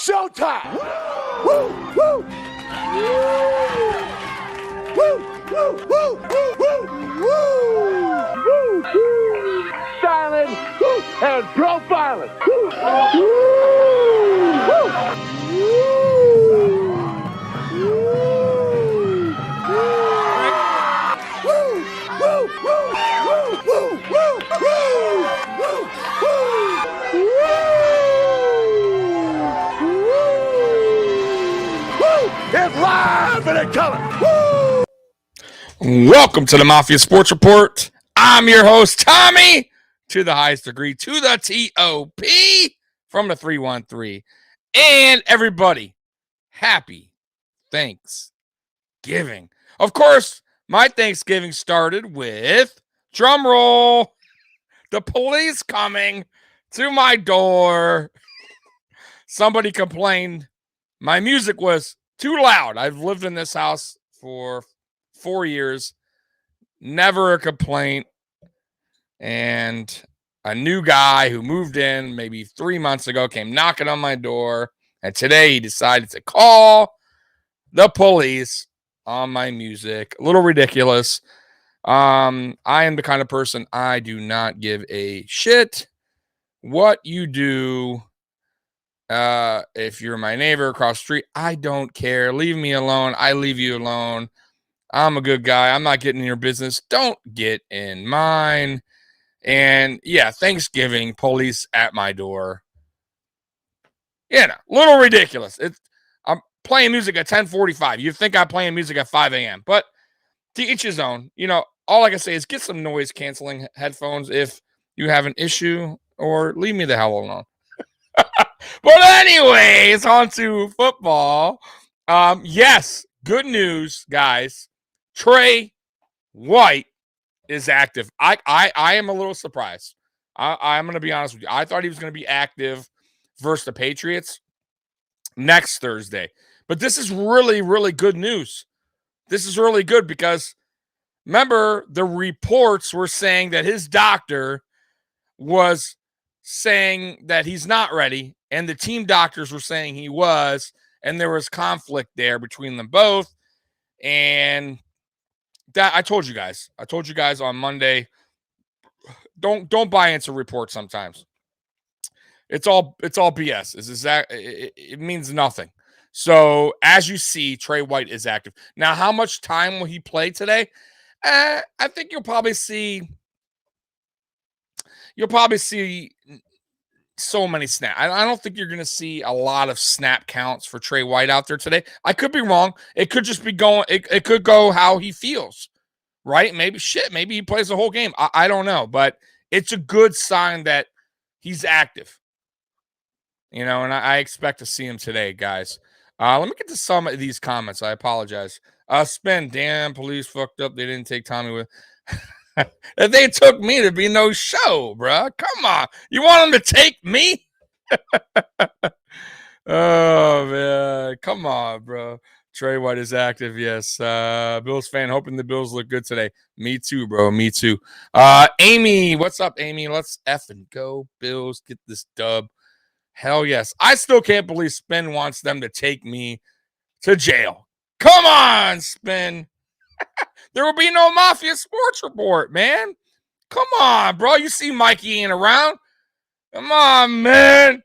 showtime. Woo, woo. Woo, woo, woo, woo, woo, woo, woo. Silent and profiling. Woo, woo, it's live and in color. Woo! Welcome to the Mafia Sports Report. I'm your host, Tommy, to the highest degree, to the T.O.P. from the 313. And everybody, happy Thanksgiving. Of course, my Thanksgiving started with, drum roll, the police coming to my door. Somebody complained my music was too loud. I've lived in this house for 4 years, never a complaint. And a new guy who moved in maybe 3 months ago came knocking on my door. And today he decided to call the police on my music. A little ridiculous. I am the kind of person, I do not give a shit what you do. If you're my neighbor across the street, I don't care. Leave me alone. I leave you alone. I'm a good guy. I'm not getting in your business. Don't get in mine. And yeah, Thanksgiving, police at my door. You know, little ridiculous. I'm playing music at 10:45. You think I'm playing music at 5 a.m. But to each his own. You know, all I can say is get some noise canceling headphones if you have an issue, or leave me the hell alone. But anyways, on to football. Yes, good news, guys. Trey White is active. I am a little surprised. I'm going to be honest with you. I thought he was going to be active versus the Patriots next Thursday. But this is really, really good news. This is really good because, remember, the reports were saying that his doctor was saying that he's not ready, and the team doctors were saying he was, and there was conflict there between them both. And that I told you guys on Monday, don't buy into reports sometimes. It's all BS. It means nothing. So as you see, Trey White is active. Now, how much time will he play today? I think you'll probably see so many snaps. I don't think you're going to see a lot of snap counts for Trey White out there today. I could be wrong. It could just be going. It could go how he feels, right? Maybe he plays the whole game. I don't know, but it's a good sign that he's active. You know, and I expect to see him today, guys. Let me get to some of these comments. I apologize. Spin, damn, police fucked up. They didn't take Tommy with. If they took me, there'd be no show, bro. Come on. You want them to take me? Oh, man. Come on, bro. Trey White is active, yes. Bills fan, hoping the Bills look good today. Me too, bro. Me too. Amy, what's up, Amy? Let's effing go. Bills, get this dub. Hell yes. I still can't believe Spin wants them to take me to jail. Come on, Spin. There will be no Mafia Sports Report, man. Come on, bro. You see Mikey ain't around. Come on, man.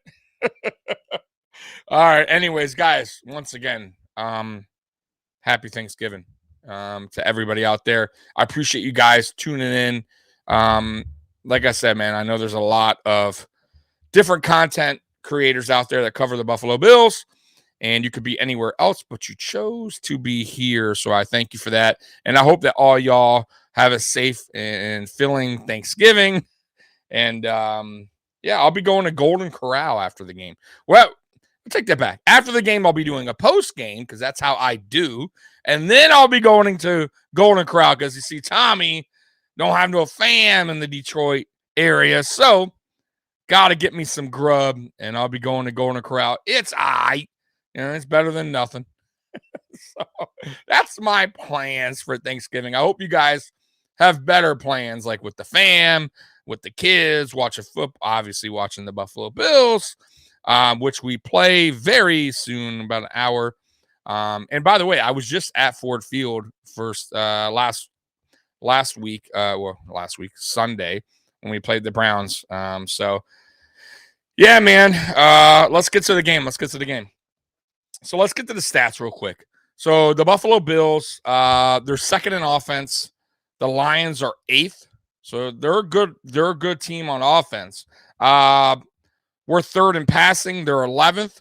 All right. Anyways, guys, once again, happy Thanksgiving to everybody out there. I appreciate you guys tuning in. Like I said, man, I know there's a lot of different content creators out there that cover the Buffalo Bills. And you could be anywhere else, but you chose to be here. So I thank you for that. And I hope that all y'all have a safe and filling Thanksgiving. And, yeah, I'll be going to Golden Corral after the game. Well, I'll take that back. After the game, I'll be doing a post game because that's how I do. And then I'll be going to Golden Corral because, you see, Tommy don't have no fam in the Detroit area. So got to get me some grub, and I'll be going to Golden Corral. It's all right. You know, it's better than nothing. So that's my plans for Thanksgiving. I hope you guys have better plans, like with the fam, with the kids, watching football, obviously watching the Buffalo Bills. which we play very soon, about an hour. And by the way, I was just at Ford Field last week, Sunday, when we played the Browns. So yeah, man. Let's get to the game. So let's get to the stats real quick. So the Buffalo Bills, they're second in offense. The Lions are 8th. So they're a good team on offense. We're 3rd in passing. They're 11th.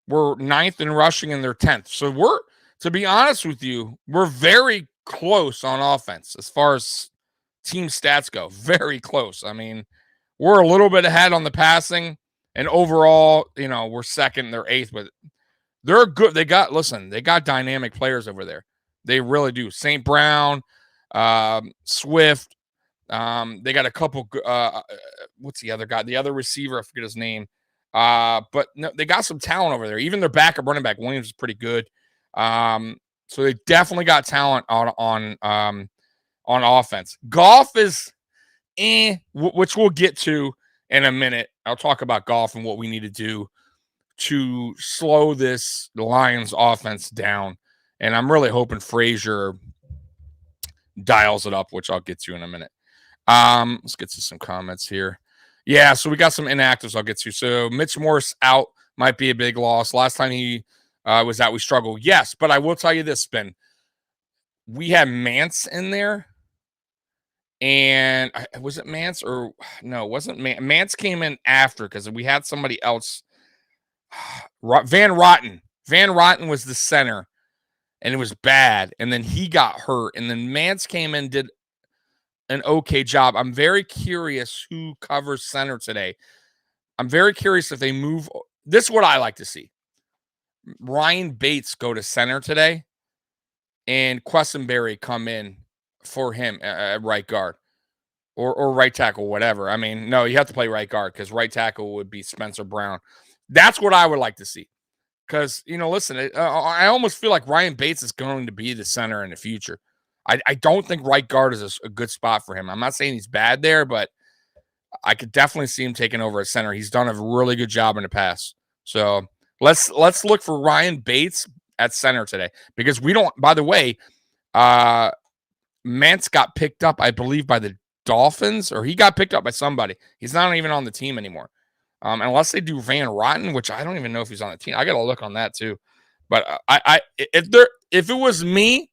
We're 9th in rushing, and they're 10th. So to be honest with you, we're very close on offense as far as team stats go. Very close. I mean, we're a little bit ahead on the passing, and overall, we're 2nd, they're 8th, but they're good. They got dynamic players over there. They really do. St. Brown, Swift. They got a couple. What's the other guy? The other receiver, I forget his name. But no, they got some talent over there. Even their backup running back Williams is pretty good. So they definitely got talent on offense. Goff is, which we'll get to in a minute. I'll talk about Goff and what we need to do to slow this Lions offense down. And I'm really hoping Frazier dials it up, which I'll get to in a minute. Let's get to some comments here. Yeah, so we got some inactives I'll get to. So Mitch Morse out, might be a big loss. Last time he was out, we struggled. Yes, but I will tell you this, Ben. We had Mance in there. And was it Mance or no, it wasn't Mance. Mance came in after because we had somebody else. Van Rotten. Van Rotten was the center, and it was bad. And then he got hurt. And then Mance came in, did an okay job. I'm very curious who covers center today. I'm very curious if they move. This is what I like to see. Ryan Bates go to center today, and Quessenberry come in for him at right guard or right tackle, whatever. I mean, no, you have to play right guard because right tackle would be Spencer Brown. That's what I would like to see. Because, listen, I almost feel like Ryan Bates is going to be the center in the future. I don't think right guard is a good spot for him. I'm not saying he's bad there, but I could definitely see him taking over at center. He's done a really good job in the past. So let's look for Ryan Bates at center today. Because we don't, by the way, Mance got picked up, I believe, by the Dolphins, or he got picked up by somebody. He's not even on the team anymore. Unless they do Van Rotten, which I don't even know if he's on the team. I got to look on that too. But if it was me,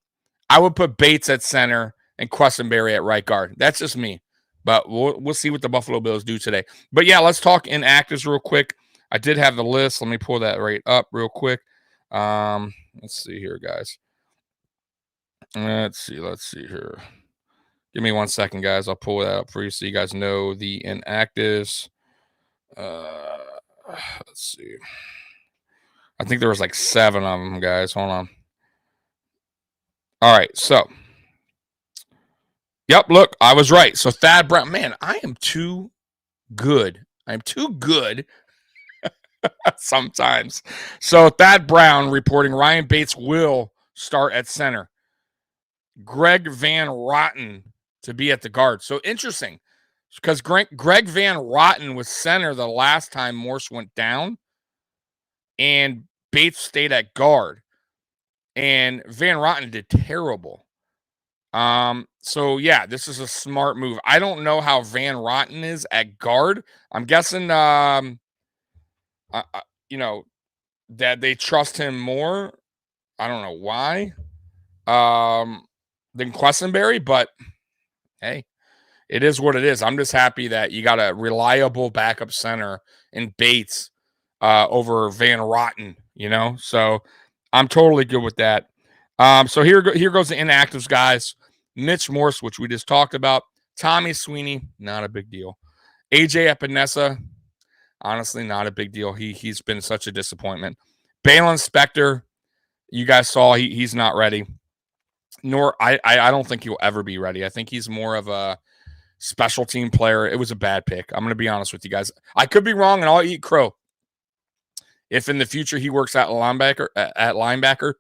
I would put Bates at center and Quessenberry at right guard. That's just me. But we'll see what the Buffalo Bills do today. But yeah, let's talk inactives real quick. I did have the list. Let me pull that right up real quick. Let's see here, guys. Let's see here. Give me 1 second, guys. I'll pull that up for you so you guys know the inactives. Let's see. I think there was like 7 of them, guys. Hold on. All right, so. Yep, look, I was right. So Thad Brown, man, I am too good. I'm too good sometimes. So Thad Brown reporting Ryan Bates will start at center. Greg Van Rotten to be at the guard. So interesting, because Greg Van Rotten was center the last time Morse went down, and Bates stayed at guard. And Van Rotten did terrible. So yeah, this is a smart move. I don't know how Van Rotten is at guard. I'm guessing, that they trust him more. I don't know why, than Quessenberry, but hey, it is what it is. I'm just happy that you got a reliable backup center in Bates, over Van Rotten, so I'm totally good with that. So here goes the inactives, guys. Mitch Morse, which we just talked about. Tommy Sweeney, not a big deal. AJ Epinesa, honestly, not a big deal. He's been such a disappointment. Balin Spector, you guys saw he's not ready. Nor I don't think he'll ever be ready. I think he's more of a special team player. It was a bad pick. I'm going to be honest with you guys. I could be wrong, and I'll eat crow if in the future he works at linebacker.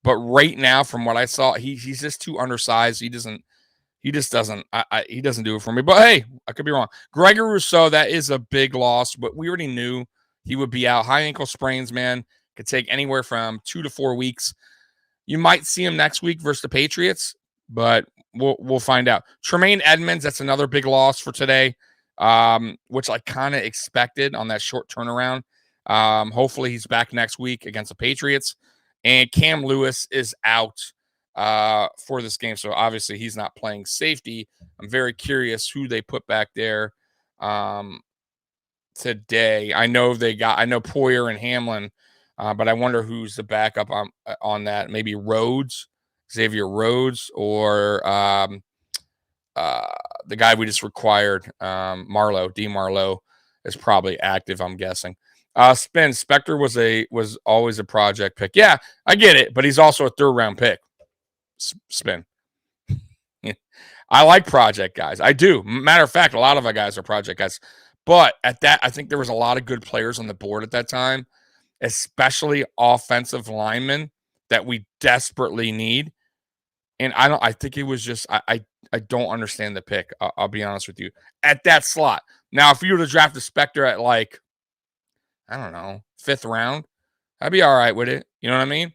But right now, from what I saw, he's just too undersized. He doesn't He just doesn't. He doesn't do it for me. But hey, I could be wrong. Gregory Rousseau, that is a big loss, but we already knew he would be out. High ankle sprains, man, could take anywhere from 2 to 4 weeks. You might see him next week versus the Patriots, but we'll find out. Tremaine Edmonds, that's another big loss for today, which I kind of expected on that short turnaround. Hopefully he's back next week against the Patriots. And Cam Lewis is out for this game, so obviously he's not playing safety. I'm very curious who they put back there today. I know Poyer and Hamlin, but I wonder who's the backup on that. Maybe Xavier Rhodes, or the guy we just required, D. Marlowe is probably active, I'm guessing. Spin Spectre was always a project pick. Yeah, I get it, but he's also a 3rd round pick. Spin. I like project guys. I do. Matter of fact, a lot of our guys are project guys. But at that, I think there was a lot of good players on the board at that time, especially offensive linemen that we desperately need. And I think it was just, I don't understand the pick. I'll be honest with you. At that slot. Now, if you were to draft a Spectre at like, I don't know, 5th round, I'd be all right with it. You know what I mean?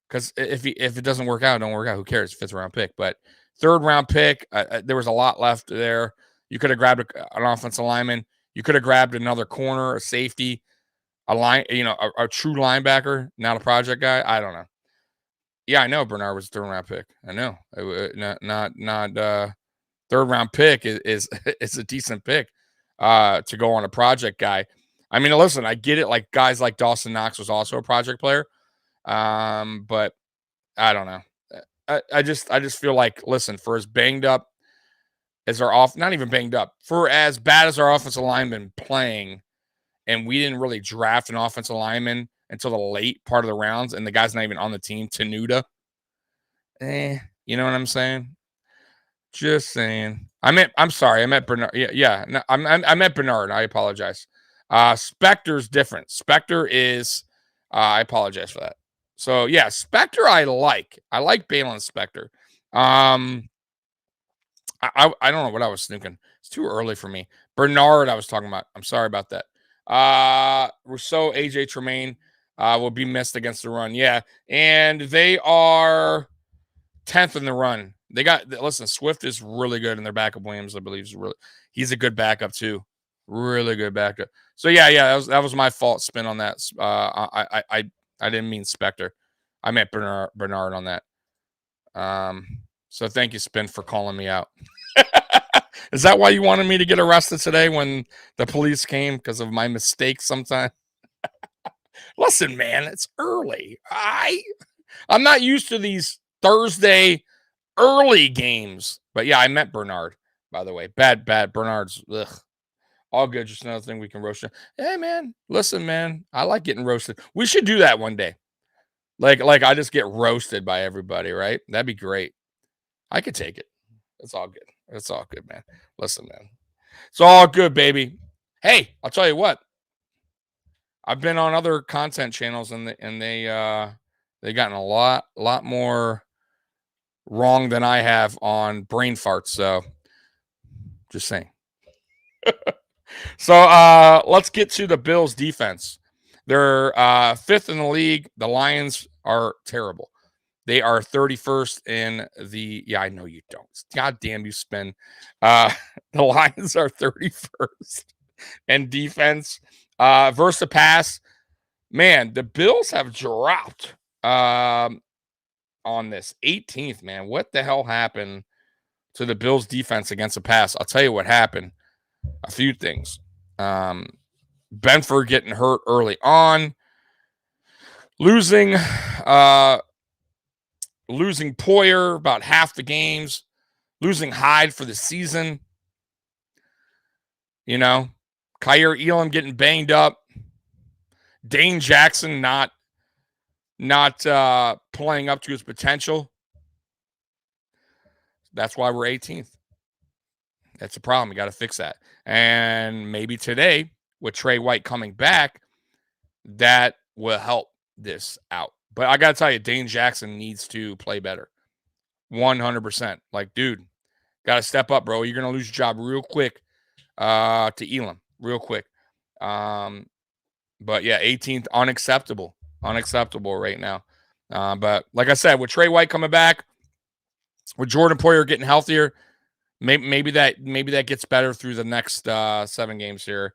Because if it doesn't work out, don't work out. Who cares? 5th round pick. But 3rd round pick, there was a lot left there. You could have grabbed an offensive lineman. You could have grabbed another corner, a safety, a true linebacker, not a project guy. I don't know. Yeah, I know Bernard was a 3rd round pick. I know. Not 3rd round pick is a decent pick to go on a project guy. I mean, listen, I get it. Like guys like Dawson Knox was also a project player. But I don't know. I just feel like, listen, for as banged up as not even banged up, for as bad as our offensive lineman playing, and we didn't really draft an offensive lineman until the late part of the rounds, and the guy's not even on the team, Tenuta. You know what I'm saying? Just saying. I'm sorry. I meant Bernard. Yeah. No, I meant Bernard. I apologize. Spectre's different. Spectre is, I apologize for that. So yeah, Spectre I like. I like Balin Spectre. I don't know what I was thinking. It's too early for me. Bernard, I was talking about. I'm sorry about that. Rousseau, AJ Tremaine will be missed against the run. Yeah, and they are 10th in the run. Listen, Swift is really good, and their backup Williams, I believe, he's a good backup too. Really good backup. So yeah, that was my fault spin on that. I didn't mean Spectre. I meant Bernard on that. So thank you, Spin, for calling me out. Is that why you wanted me to get arrested today when the police came because of my mistakes sometimes? Listen, man, it's early. I'm not used to these Thursday early games. But yeah, I meant Bernard, by the way. Bad. Bernard's all good. Just another thing we can roast. Hey, man, listen, man, I like getting roasted. We should do that one day. Like I just get roasted by everybody, right? That'd be great. I could take it. It's all good. It's all good, man. Listen, man. It's all good, baby. Hey, I'll tell you what. I've been on other content channels and they gotten a lot more wrong than I have on brain farts. So just saying. So let's get to the Bills defense. They're 5th in the league. The Lions are terrible. They are 31st in the. Yeah, I know you don't. God damn you, Spin. The Lions are 31st in defense versus the pass. Man, the Bills have dropped on this 18th. Man, what the hell happened to the Bills defense against the pass? I'll tell you what happened. A few things. Benford getting hurt early on, losing Poyer about half the games, losing Hyde for the season. You know, Kyer Elam getting banged up, Dane Jackson not playing up to his potential. That's why we're 18th. That's a problem. You got to fix that. And maybe today, with Trey White coming back, that will help this out. But I got to tell you, Dane Jackson needs to play better. 100%. Like, dude, Got to step up, bro. You're going to lose your job real quick to Elam, real quick. But yeah, 18th, unacceptable right now. But like I said, with Trey White coming back, with Jordan Poyer getting healthier, maybe that gets better through the next 7 games here.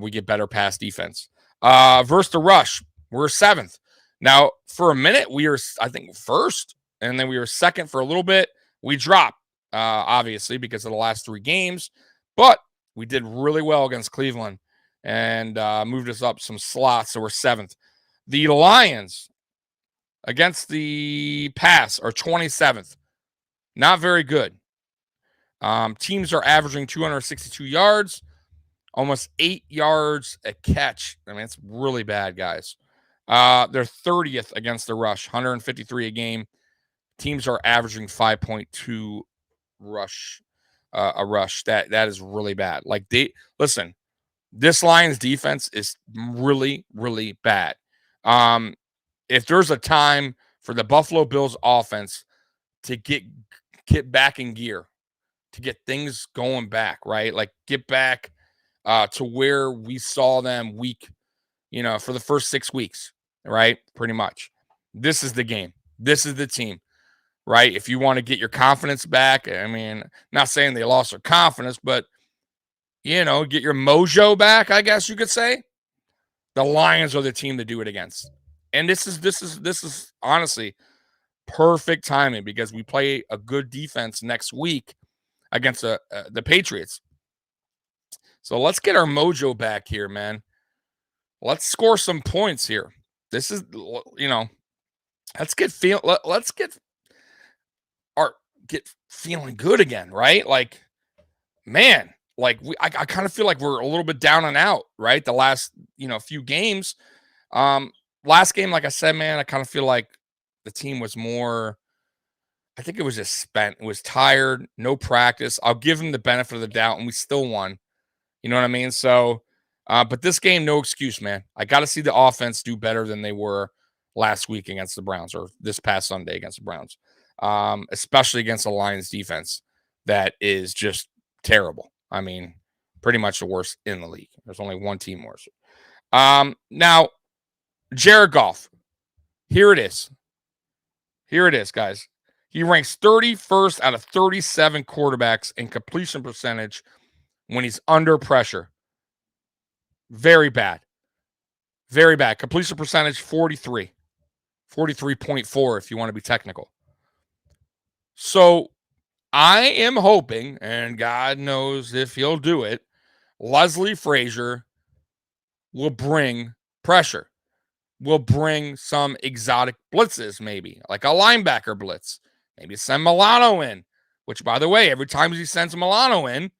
We get better pass defense. Versus the rush, we're 7th. Now, for a minute, we were, I think, 1st, and then we were 2nd for a little bit. We dropped, obviously, because of the last 3 games, but we did really well against Cleveland and moved us up some slots, so we're 7th. The Lions against the pass are 27th. Not very good. Teams are averaging 262 yards, almost 8 yards a catch. I mean, it's really bad, guys. They're 30th against the rush, 153 a game. Teams are averaging 5.2 rush, a rush. That is really bad. Like, listen, this Lions defense is really, really bad. If there's a time for the Buffalo Bills offense to get back in gear, to get things going back, right? Like, get back to where we saw them week, for the first 6 weeks, right? Pretty much. This is the game. This is the team, right? If you want to get your confidence back, I mean, not saying they lost their confidence, but, get your mojo back, I guess you could say. The Lions are the team to do it against. And this is honestly perfect timing because we play a good defense next week against the Patriots. So let's get our mojo back here, man. Let's score some points here. This is, let's get feeling good again, right? Like, man, like I kind of feel like we're a little bit down and out, right? The last, few games. Last game, like I said, man, I kind of feel like the team was more, I think it was just spent. It was tired, no practice. I'll give them the benefit of the doubt, and we still won. You know what I mean? So, but this game, no excuse, man. I got to see the offense do better than they were last week against the Browns or this past Sunday against the Browns, especially against the Lions defense that is just terrible. I mean, pretty much the worst in the league. There's only one team worse. Now, Jared Goff. Here it is. Here it is, guys. He ranks 31st out of 37 quarterbacks in completion percentage when he's under pressure. Very bad. Very bad. Completion percentage 43. 43.4 if you want to be technical. So I am hoping, and God knows if he'll do it, Leslie Frazier will bring pressure. Will bring some exotic blitzes, maybe, like a linebacker blitz. Maybe send Milano in, which, by the way, every time he sends Milano in,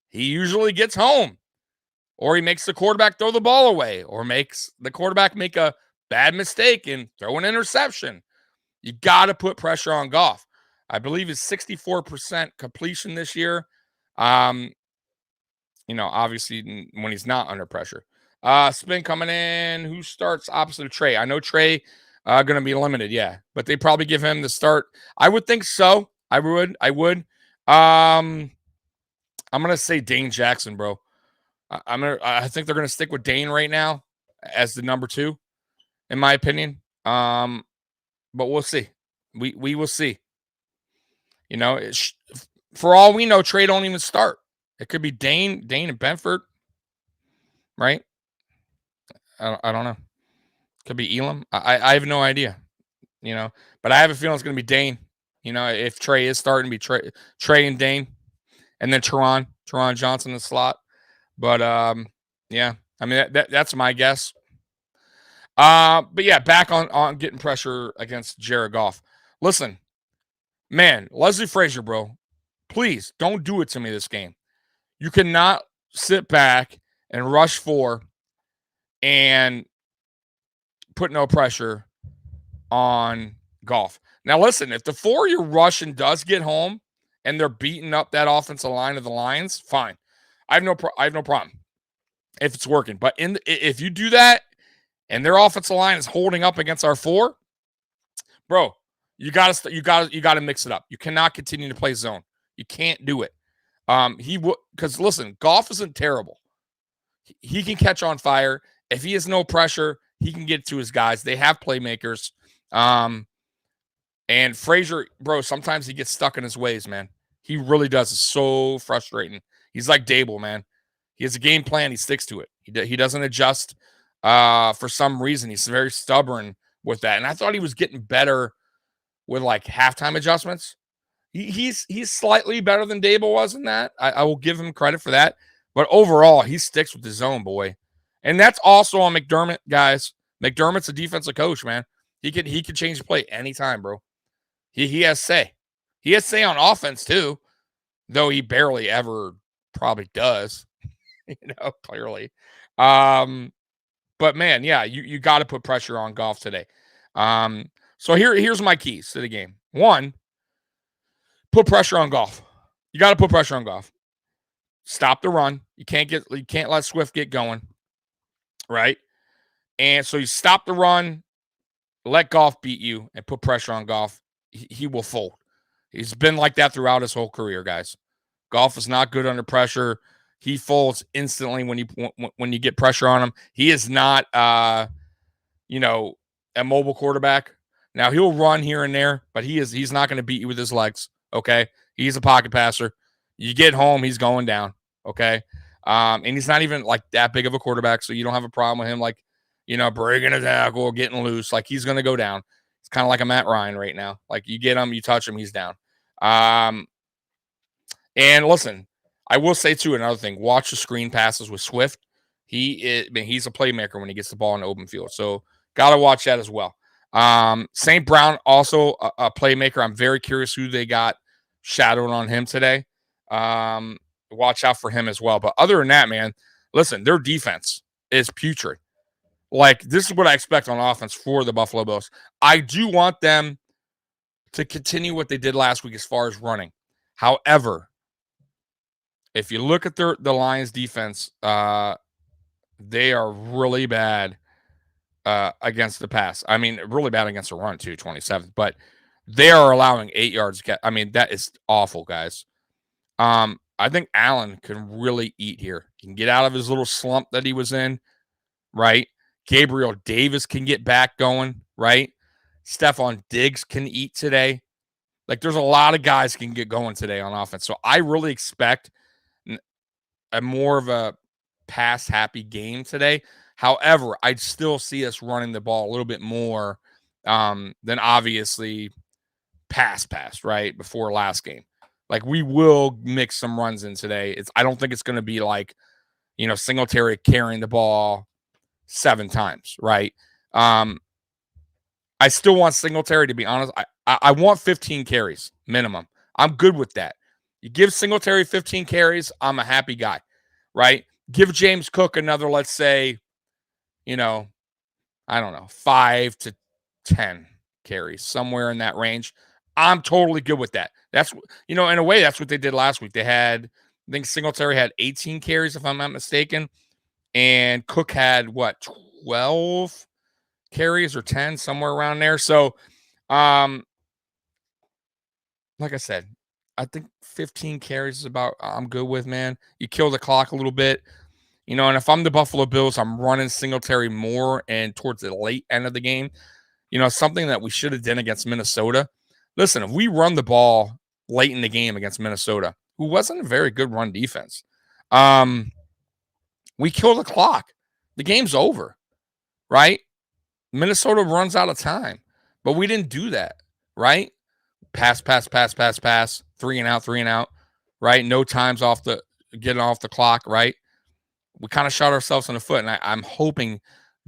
he usually gets home. Or he makes the quarterback throw the ball away, or makes the quarterback make a bad mistake and throw an interception. You got to put pressure on Goff. I believe it's 64% completion this year. Obviously when he's not under pressure. Spin coming in. Who starts opposite of Trey? I know Trey going to be limited, yeah, but they probably give him the start. I would think so. I would. I'm gonna say Dane Jackson, bro. I think they're gonna stick with Dane right now as the number 2, in my opinion. But we'll see. We will see. For all we know, Trey don't even start. It could be Dane and Benford, right? I don't know. Could be Elam. I have no idea, but I have a feeling it's going to be Dane. If Trey is starting, be Trey and Dane, and then Teron Johnson in the slot. But yeah, I mean that's my guess. But yeah, back on getting pressure against Jared Goff. Listen, man, Leslie Frazier, bro, please don't do it to me this game. You cannot sit back and rush 4 and put no pressure on Goff. Now, listen, if the 4 you're rushing does get home and they're beating up that offensive line of the Lions, fine. I have no problem if it's working. But if you do that and their offensive line is holding up against our 4, bro, you gotta mix it up. You cannot continue to play zone. You can't do it. Because listen, Goff isn't terrible. He can catch on fire. If he has no pressure, he can get to his guys. They have playmakers. And Frazier, bro, sometimes he gets stuck in his ways, man. He really does. It's so frustrating. He's like Dable, man. He has a game plan. He sticks to it. He doesn't adjust for some reason. He's very stubborn with that. And I thought he was getting better with like halftime adjustments. He's slightly better than Dable was in that. I will give him credit for that. But overall, he sticks with his zone, boy. And that's also on McDermott, guys. McDermott's a defensive coach, man. He could change the play anytime, bro. He has say. He has say on offense too, though he barely ever probably does, clearly. But man, yeah, you got to put pressure on Goff today. So here's my keys to the game. One, put pressure on Goff. You got to put pressure on Goff. Stop the run. You can't let Swift get going, right? And so you stop the run, let Goff beat you, and put pressure on Goff. He will fold. He's been like that throughout his whole career, guys. Goff is not good under pressure. He folds instantly when you get pressure on him. He is not, a mobile quarterback. Now he'll run here and there, but he's not going to beat you with his legs. Okay, he's a pocket passer. You get home, he's going down. Okay, and he's not even like that big of a quarterback, so you don't have a problem with him like, breaking a tackle or getting loose. Like he's going to go down. It's kind of like a Matt Ryan right now. Like you get him, you touch him, he's down. And listen, I will say too another thing. Watch the screen passes with Swift. He's a playmaker when he gets the ball in the open field. So got to watch that as well. St. Brown also a playmaker. I'm very curious who they got shadowed on him today. Watch out for him as well. But other than that, man, listen, their defense is putrid. Like, this is what I expect on offense for the Buffalo Bills. I do want them to continue what they did last week as far as running. However, if you look at the Lions defense, they are really bad against the pass. I mean, really bad against the run, too, 27th. But they are allowing 8 yards. I mean, that is awful, guys. I think Allen can really eat here. He can get out of his little slump that he was in, right? Gabriel Davis can get back going, right? Stephon Diggs can eat today. Like, there's a lot of guys can get going today on offense. So I really expect a more of a pass-happy game today. However, I'd still see us running the ball a little bit more than obviously pass, right, before last game. Like, we will mix some runs in today. I don't think it's going to be like, Singletary carrying the ball 7 times, right? I still want Singletary, to be honest. I want 15 carries minimum. I'm good with that. You give Singletary 15 carries, I'm a happy guy, right? Give James Cook another, let's say, I don't know, 5 to 10 carries, somewhere in that range. I'm totally good with that. That's, in a way, that's what they did last week. I think Singletary had 18 carries, if I'm not mistaken. And Cook had, 12 carries or 10, somewhere around there. So, like I said, I think 15 carries is about I'm good with, man. You kill the clock a little bit. And if I'm the Buffalo Bills, I'm running Singletary more and towards the late end of the game. Something that we should have done against Minnesota. Listen, if we run the ball late in the game against Minnesota, who wasn't a very good run defense, we kill the clock. The game's over, right? Minnesota runs out of time, but we didn't do that, right? Pass, 3 and out, right? No times getting off the clock, right? We kind of shot ourselves in the foot, and I'm hoping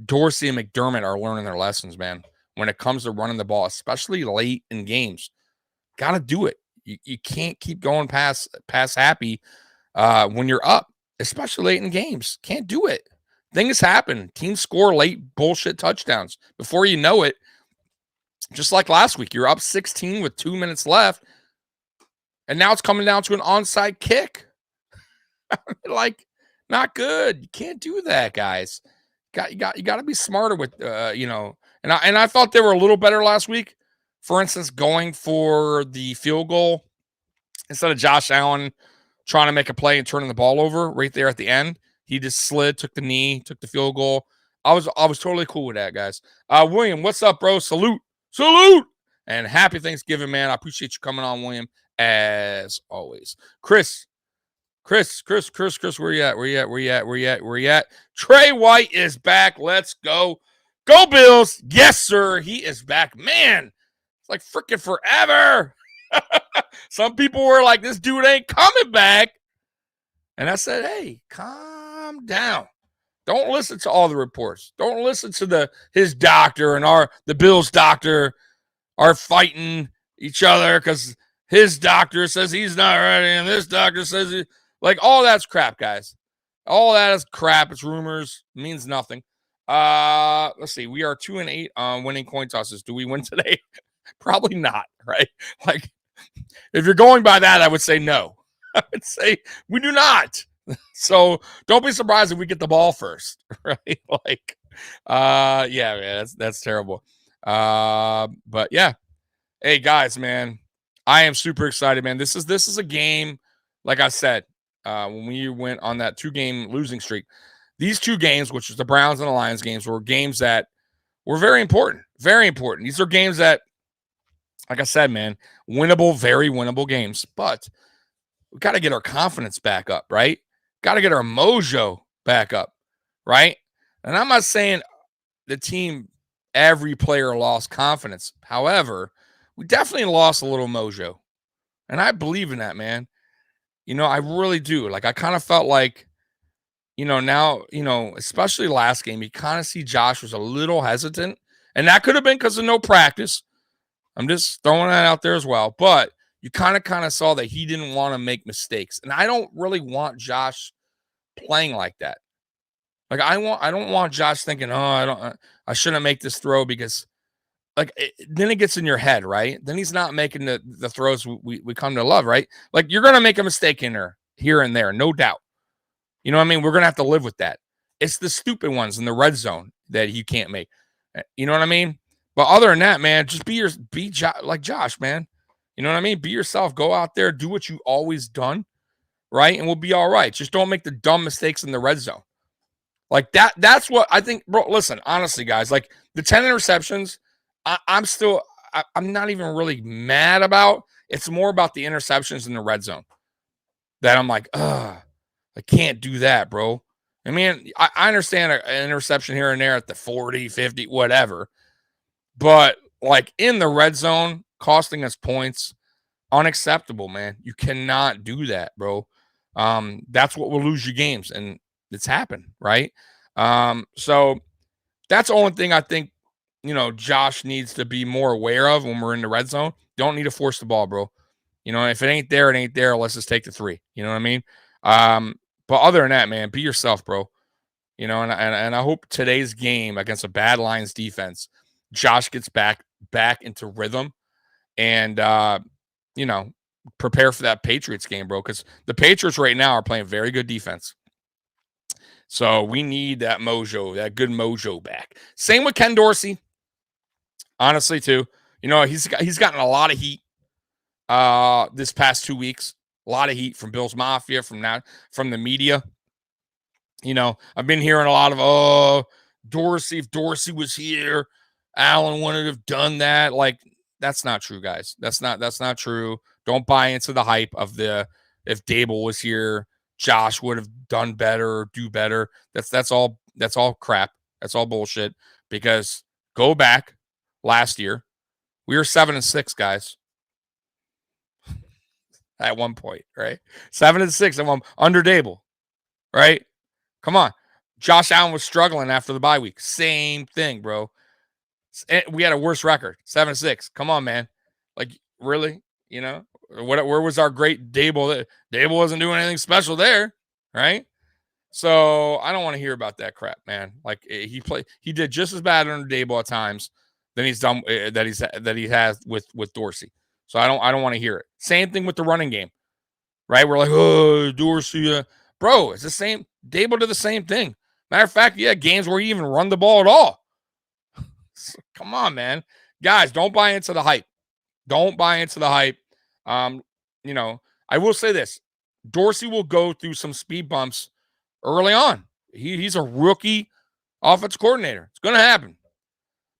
Dorsey and McDermott are learning their lessons, man, when it comes to running the ball, especially late in games. Got to do it. You can't keep going pass happy when you're up, especially late in games. Can't do it. Things happen. Teams score late bullshit touchdowns. Before you know it, just like last week, you're up 16 with 2 minutes left, and now it's coming down to an onside kick. Like, not good. You can't do that, guys. You got to be smarter with And I thought they were a little better last week. For instance, going for the field goal instead of Josh Allen trying to make a play and turning the ball over right there at the end, he just slid, took the knee, took the field goal. I was totally cool with that, guys. William, what's up, bro? Salute. And happy Thanksgiving, man. I appreciate you coming on, William, as always. Chris, where you at? Trey White is back. Let's go. Go Bills. Yes, sir. He is back. Man, it's like freaking forever. Some people were like, this dude ain't coming back. And I said, hey, calm down. Don't listen to all the reports. Don't listen to his doctor and the Bills doctor are fighting each other because his doctor says he's not ready and this doctor says like all that's crap, guys. All that is crap. It's rumors. It means nothing. Let's see. We are 2-8 on winning coin tosses. Do we win today? Probably not, right? Like, if you're going by that, I would say no. I would say we do not. So don't be surprised if we get the ball first, right? Like, yeah, man, that's terrible. But yeah, hey guys, man, I am super excited, man. This is a game, like I said, when we went on that 2-game losing streak. These 2 games, which is the Browns and the Lions games, were games that were very important. Very important. These are games that, like I said, man, winnable, very winnable games. But we got to get our confidence back up, right? Got to get our mojo back up, right? And I'm not saying the team, every player lost confidence. However, we definitely lost a little mojo. And I believe in that, man. I really do. Like, I kind of felt like, now, especially last game, you kind of see Josh was a little hesitant. And that could have been because of no practice. I'm just throwing that out there as well. But you kind of saw that he didn't want to make mistakes. And I don't really want Josh playing like that. Like, I don't want Josh thinking, I shouldn't make this throw because then it gets in your head, right? Then he's not making the throws we come to love, right? Like, you're going to make a mistake in there, here and there, no doubt. You know what I mean? We're going to have to live with that. It's the stupid ones in the red zone that you can't make. You know what I mean? But other than that, man, just be like Josh, man. You know what I mean? Be yourself. Go out there, do what you always done, right? And we'll be all right. Just don't make the dumb mistakes in the red zone. Like that. That's what I think, bro. Listen, honestly, guys, like the 10 interceptions, I'm not even really mad about. It's more about the interceptions in the red zone that I'm like, I can't do that, bro. I mean, I understand an interception here and there at the 40, 50, whatever. But like in the red zone, costing us points, unacceptable, man. You cannot do that, bro. That's what will lose you games, and it's happened, right? So that's the only thing I think, Josh needs to be more aware of when we're in the red zone. Don't need to force the ball, bro. If it ain't there, it ain't there. Let's just take the 3. You know what I mean? But other than that, man, be yourself, bro. And I hope today's game against a bad Lions defense, Josh gets back into rhythm and, prepare for that Patriots game, bro, because the Patriots right now are playing very good defense. So we need that mojo, that good mojo back. Same with Ken Dorsey, honestly, too. He's gotten a lot of heat this past 2 weeks. A lot of heat from Bills Mafia, from the media. I've been hearing a lot of, Dorsey, if Dorsey was here, Allen wouldn't have done that. Like, that's not true, guys. That's not true. Don't buy into the hype of if Dable was here, Josh would have done better or do better. That's all crap. That's all bullshit. Because go back last year, we were 7-6, guys. At one point, right? 7-6 at one under Dable, right? Come on. Josh Allen was struggling after the bye week. Same thing, bro. We had a worse record, 7-6. Come on, man. Like, really? Where was our great Dable? Dable wasn't doing anything special there, right? So I don't want to hear about that crap, man. Like, he did just as bad under Dable at times than he's done that he has with Dorsey. So I don't want to hear it. Same thing with the running game, right? We're like, oh, Dorsey, bro, it's the same. Dable did the same thing. Matter of fact, yeah, games where he even run the ball at all. So, come on, man. Guys, don't buy into the hype. Don't buy into the hype. I I will say this. Dorsey will go through some speed bumps early on. He's a rookie offense coordinator. It's going to happen.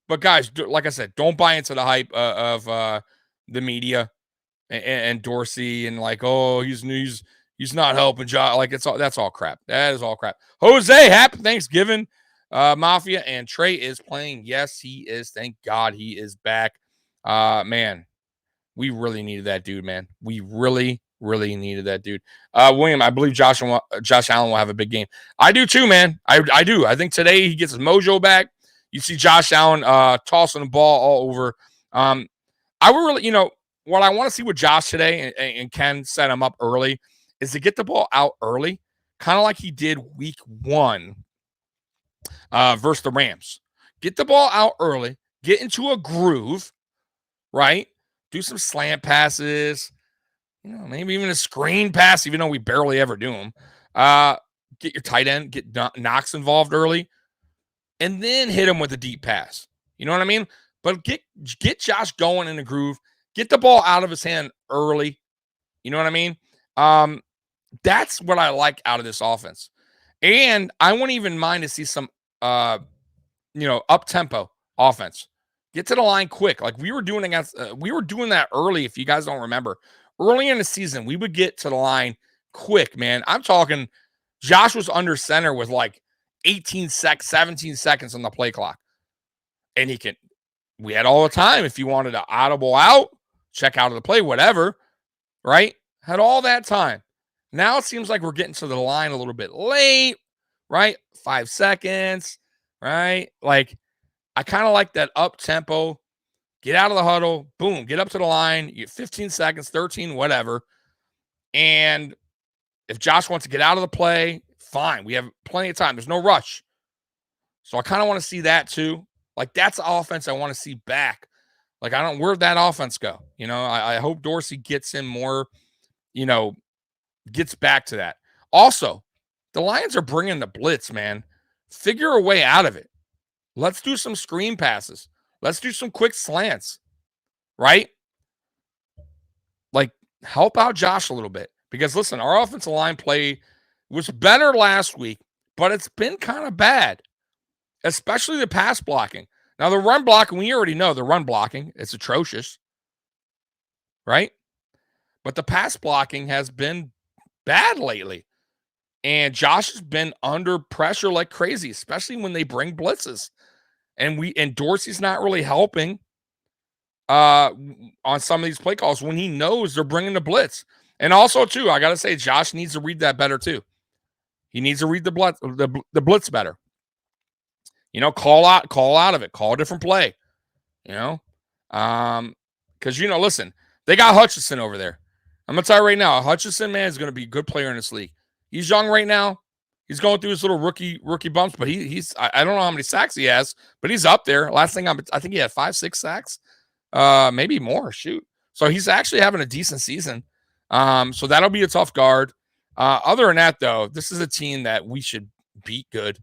But guys, like I said, don't buy into the hype of the media and Dorsey and like, oh, he's not helping Josh. Like that's all crap. That is all crap. Jose, happy Thanksgiving, Mafia, and Trey is playing. Yes, he is. Thank God he is back. Man, we really needed that dude, man. We really needed that dude. William, I believe Josh Allen will have a big game. I do too, man. I do. I think today he gets his mojo back. You see Josh Allen tossing the ball all over. I would really, what I want to see with Josh today, and Ken set him up early, is to get the ball out early, kind of like he did week 1 versus the Rams. Get the ball out early, get into a groove, right? Do some slant passes, maybe even a screen pass, even though we barely ever do them. Get your tight end, get Knox involved early, and then hit him with a deep pass. You know what I mean? But get Josh going in the groove. Get the ball out of his hand early. You know what I mean? That's what I like out of this offense. And I wouldn't even mind to see some, up-tempo offense. Get to the line quick. Like we were doing that early, if you guys don't remember. Early in the season, we would get to the line quick, man. I'm talking Josh was under center with like 17 seconds on the play clock. And we had all the time. If you wanted to audible out, check out of the play, whatever, right? Had all that time. Now it seems like we're getting to the line a little bit late, right? 5 seconds, right? Like, I kind of like that up tempo. Get out of the huddle, boom, get up to the line. You get 15 seconds, 13, whatever. And if Josh wants to get out of the play, fine. We have plenty of time. There's no rush. So I kind of want to see that too. Like, that's the offense I want to see back. Like, where'd that offense go? I hope Dorsey gets in more, gets back to that. Also, the Lions are bringing the blitz, man. Figure a way out of it. Let's do some screen passes. Let's do some quick slants, right? Like, help out Josh a little bit. Because, listen, our offensive line play was better last week, but it's been kind of bad, especially the pass blocking. Now, the run blocking, we already know the run blocking. It's atrocious, right? But the pass blocking has been bad lately. And Josh has been under pressure like crazy, especially when they bring blitzes. And Dorsey's not really helping on some of these play calls when he knows they're bringing the blitz. And also, too, I got to say, Josh needs to read that better, too. He needs to read the blitz better. Call out of it. Call a different play. Because, listen, they got Hutchinson over there. I'm going to tell you right now, Hutchinson, man, is going to be a good player in this league. He's young right now. He's going through his little rookie bumps, but he's I don't know how many sacks he has, but he's up there. Last thing I think he had 5-6 sacks, maybe more. Shoot, so he's actually having a decent season. So that'll be a tough guard. Other than that, though, this is a team that we should beat good.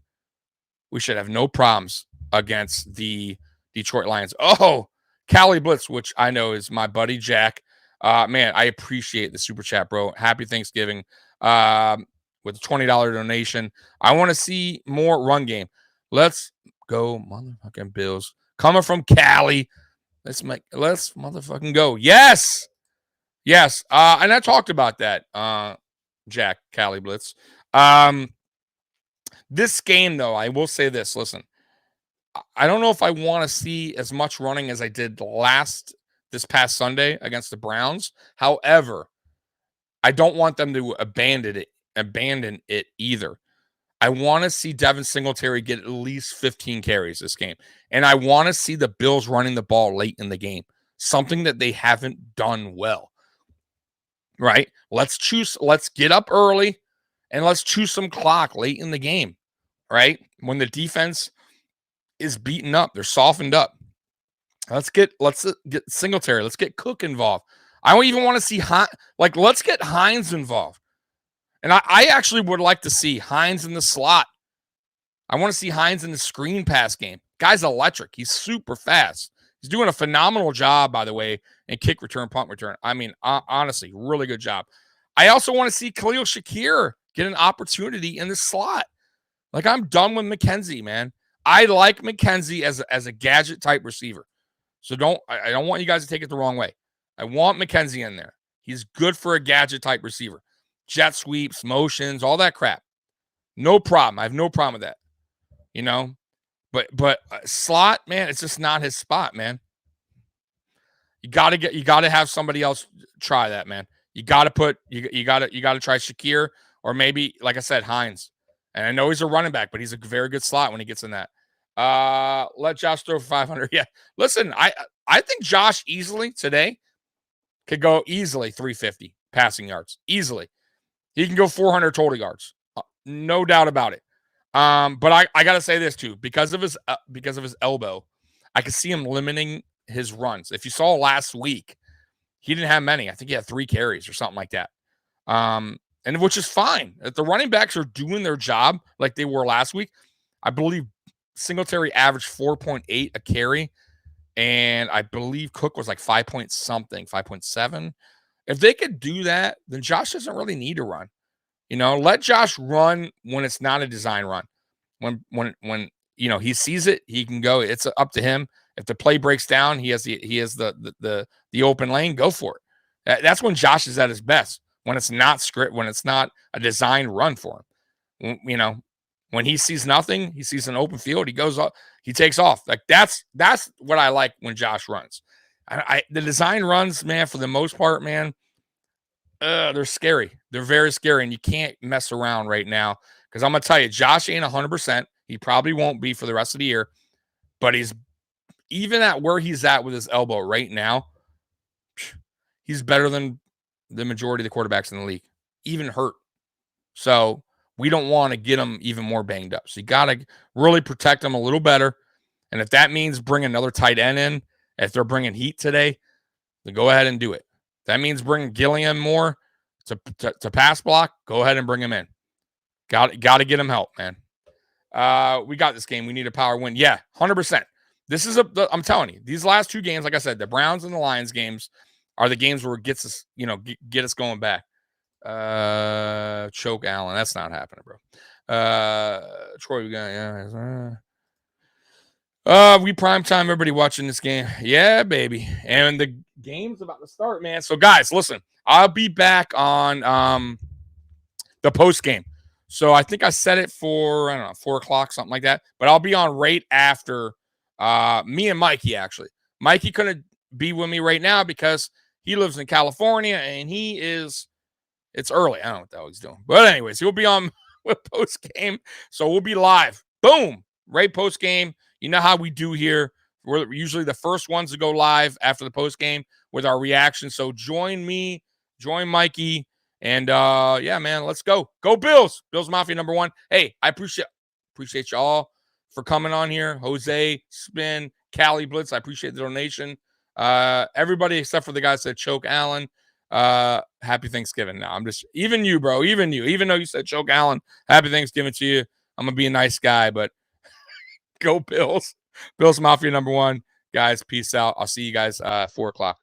We should have no problems against the Detroit Lions. Oh, Cali Blitz, which I know is my buddy Jack. Man, I appreciate the super chat, bro. Happy Thanksgiving. With a $20 donation. I want to see more run game. Let's go, motherfucking Bills. Coming from Cali. Let's motherfucking go. Yes. And I talked about that, Jack, Cali Blitz. This game, though, I will say this. Listen, I don't know if I want to see as much running as I did this past Sunday against the Browns. However, I don't want them to abandon it either. I want to see Devin Singletary get at least 15 carries this game. And I want to see the Bills running the ball late in the game, something that they haven't done well. Right? Let's get up early and let's choose some clock late in the game. Right? When the defense is beaten up, they're softened up. Let's get Singletary. Let's get Cook involved. I don't even want to see let's get Hines involved. And I actually would like to see Hines in the slot. I want to see Hines in the screen pass game. Guy's electric. He's super fast. He's doing a phenomenal job, by the way, in kick return, punt return. I mean, honestly, really good job. I also want to see Khalil Shakir get an opportunity in the slot. Like, I'm done with McKenzie, man. I like McKenzie as a gadget type receiver. So I don't want you guys to take it the wrong way. I want McKenzie in there. He's good for a gadget type receiver. Jet sweeps, motions, all that crap. No problem. I have no problem with that. You know, but slot, man, it's just not his spot, man. You gotta have somebody else try that, man. You gotta try Shakir, or maybe, like I said, Hines. And I know he's a running back, but he's a very good slot when he gets in that. Let Josh throw for 500. Yeah, listen, I think Josh easily today could go easily 350 passing yards. Easily, he can go 400 total yards, no doubt about it. But I gotta say this too, because of his elbow, I could see him limiting his runs. If you saw last week, he didn't have many. I think he had 3 carries or something like that. And which is fine. If the running backs are doing their job like they were last week, I believe Singletary averaged 4.8 a carry, and I believe Cook was like 5 point something, 5.7. If they could do that, then Josh doesn't really need to run. You know, let Josh run when it's not a design run. When he sees it, he can go. It's up to him. If the play breaks down, he has the open lane. Go for it. That's when Josh is at his best. When it's not when it's not a designed run for him. You know, when he sees nothing, he sees an open field, he goes up, he takes off. Like that's what I like when Josh runs. The design runs, man, for the most part, man, they're scary. They're very scary, and you can't mess around right now. Because I'm gonna tell you, Josh ain't 100%. He probably won't be for the rest of the year, but he's even at where he's at with his elbow right now. He's better than the majority of the quarterbacks in the league, even hurt. So we don't want to get him even more banged up. So you got to really protect him a little better. And if that means bring another tight end in, if they're bringing heat today, then go ahead and do it. If that means bringing Gilliam more to pass block, go ahead and bring him in. Got to get him help, man. We got this game. We need a power win. Yeah, 100%. This is I'm telling you, these last 2 games, like I said, the Browns and the Lions games are the games where it gets us, get us going back. Choke Allen. That's not happening, bro. Troy, we got, we prime time, everybody watching this game. Yeah, baby. And the game's about to start, man. So guys, listen, I'll be back on the post game. So I think I set it for, I don't know, 4:00, something like that. But I'll be on right after me and Mikey, actually. Mikey couldn't be with me right now because he lives in California and it's early. I don't know what the hell he's doing. But anyways, he'll be on with post game. So we'll be live. Boom. Right post game. You know how we do here. We're usually the first ones to go live after the post game with our reaction. So join me, join Mikey. And yeah, man, let's go. Go Bills. Bills Mafia #1. Hey, I appreciate y'all for coming on here. Jose, Spin, Cali Blitz. I appreciate the donation. Everybody except for the guys that Choke Allen. Happy Thanksgiving. Now I'm just, even you, bro, even though you said Choke Allen, happy Thanksgiving to you. I'm gonna be a nice guy, but go Bills. Bills Mafia #1. Guys, peace out. I'll see you guys 4:00.